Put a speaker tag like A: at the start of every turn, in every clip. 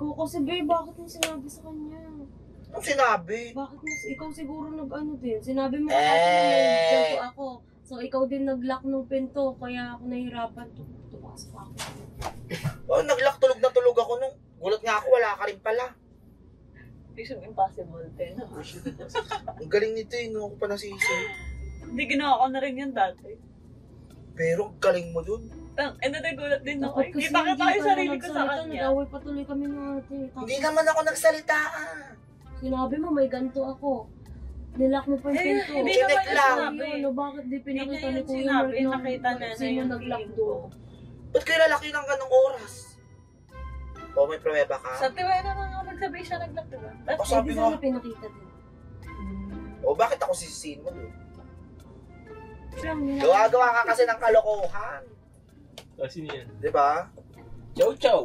A: ko. Kasi babe, bakit mo sinabi sa kanya?
B: Anong sinabi?
A: Bakit mo, ikaw siguro nag-ano din. Sinabi mo kahit na may ganito ako. So, ikaw din nag-lock ng pinto. Kaya ako nahihirapan. Tumakas pa ako.
B: Oh, nag-lock, tulog na tulog ako nung. Gulat nga ako, wala ka rin pala.
C: Mission impossible, te. No?
B: Ang galing nito eh, no? Ako pa nasisi.
C: Hindi, ginawa ko na rin yan dati.
B: Pero ang galing mo dun.
C: Nagulat din ako.
A: Dapat kasi
C: Kita kita yung
A: ka
C: sarili ko sa
A: nagsalita,
C: kanya.
A: Nag-away pa tuloy kami ng ate.
B: Hindi naman ako nagsalita ah.
A: Sinabi mo, may ganito ako. Nilock mo pa yung pinto.
C: Hindi
B: Check
C: naman niya
B: lang.
C: sinabi.
A: Ano, bakit di pinakita
C: Hindi
A: ni
C: niya
A: Kuya
C: sinabi,
A: Mark
C: nakita na
A: sino
C: yung
A: nag-lock
C: feeling
A: doon?
C: ko.
B: Ba't kayo lalaki ng ganong oras? O may pruweba ka?
C: Sa tiwala na nga magsabi siya nag-lock, diba?
B: O sabi
A: Hindi
B: mo,
A: sana pinakita din.
B: o bakit ako sisisihin mo dun?
A: Lang, nila.
B: Gawa-gawa ka kasi ng kalokohan.
D: Oh, sino yan?
B: Diba?
D: Chow Chow!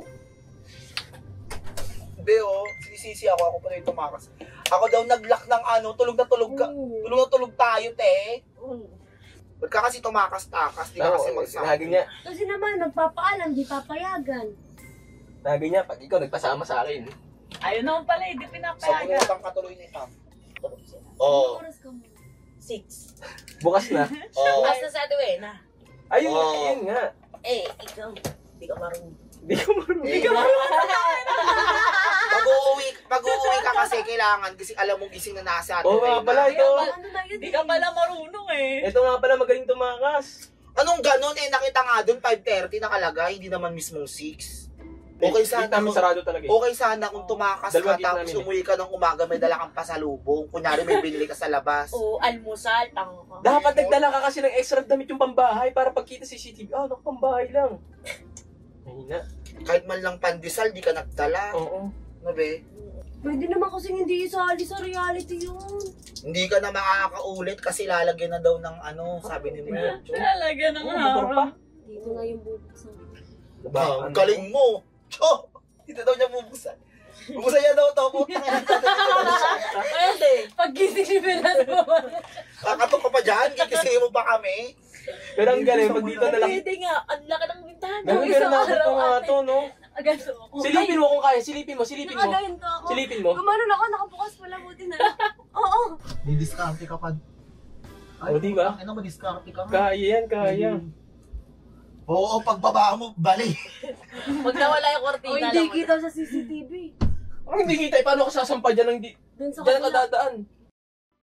B: Hindi oh, sinisisi ako, ako pa rin tumakas. Ako daw nag-lock ng ano, tulog na tulog ka.
A: Oo.
B: Tulog na tulog tayo, te. Ba't ka kasi tumakas-takas? Di ka kasi
D: Lagi
B: magsabi.
D: niya.
A: Kasi naman, magpapaalam, di papayagan.
D: Lagi niya, pag ikaw nagpasama sa akin.
C: Ayaw naman pala, hindi
B: Sa
C: pinapayagan.
B: bunutang katuloy ni Tam. Oo.
A: Anong oras ka mo?
E: 6.
D: Bukas na.
B: Oo.
E: Bukas na sa Duena.
D: Ayun,
B: Oo.
D: ayun nga.
E: Eh, ikaw. Hindi ka marunong.
D: Hindi ko marunong.
B: Hindi ka Pag-uuwi ka kasi kailangan kasi alam mong gising na nasa atin.
D: Oo nga pala, ito.
A: Ano na yun?
C: Hindi ka pala marunong eh.
D: Ito nga pala, magaling tumakas.
B: Anong ganon eh, nakita nga doon 5:30 nakalagay, hindi naman mismong 6. Okay sana
D: namin
B: kung,
D: sarado talaga eh.
B: okay sana kung tumakas ka
D: Dalawang gate
B: tapos
D: namin eh.
B: umuwi ka ng umaga may dala kang pasalubong. Kunyari may binili ka sa labas.
E: Oo, almusal, tango ka.
D: Dapat nagdala ka kasi ng extra damit yung pambahay para pagkita sa CCTV. Ah, naku, pambahay lang. Mahina.
B: Kahit man lang pandesal, di ka nagdala.
D: Oo.
B: Ano be?
A: Pwede naman kasing hindi isali sa reality yun.
B: Hindi ka na makakaulit kasi lalagyan na daw ng ano, sabi ni Medyo.
C: Lalagyan ng
D: Oo, motor pa.
C: harang.
A: Dito nga yung bubuksan.
B: Diba? Ang galing mo. Cho! Dito daw niya bubuksan. Bubuksan niya daw ito. Putang ina.
E: Pwede.
A: Pag gising ni Benas mo.
B: Kakatok ka pa dyan. Gigisingin mo pa kami.
D: Pero ang galing, pag dito na lang.
E: Pwede nga. Ang laki ng bintana.
D: Pero
A: isang
D: nakakot
A: araw,
D: pa nga
A: ate.
D: to, no?
A: Agad ako.
D: Silipin mo kung kaya, silipin mo, silipin mo.
A: Nakagayin to ako.
D: Silipin mo.
A: Gumanon ako, nakabukas pala, buti na lang. Oo.
F: Didiskarte ka pa.
D: O, di ba?
F: Ano mo, diskarte ka?
D: Kaya yan, kaya.
F: Oo, pagbaba mo, bali.
E: Pag nawala yung kortina
A: O, hindi
E: lang.
A: kita sa CCTV.
D: Ang hindi kita, paano ka sasampa dyan ng di...
A: Dun sa
D: Diyan ka
A: kabila.
D: dadaan.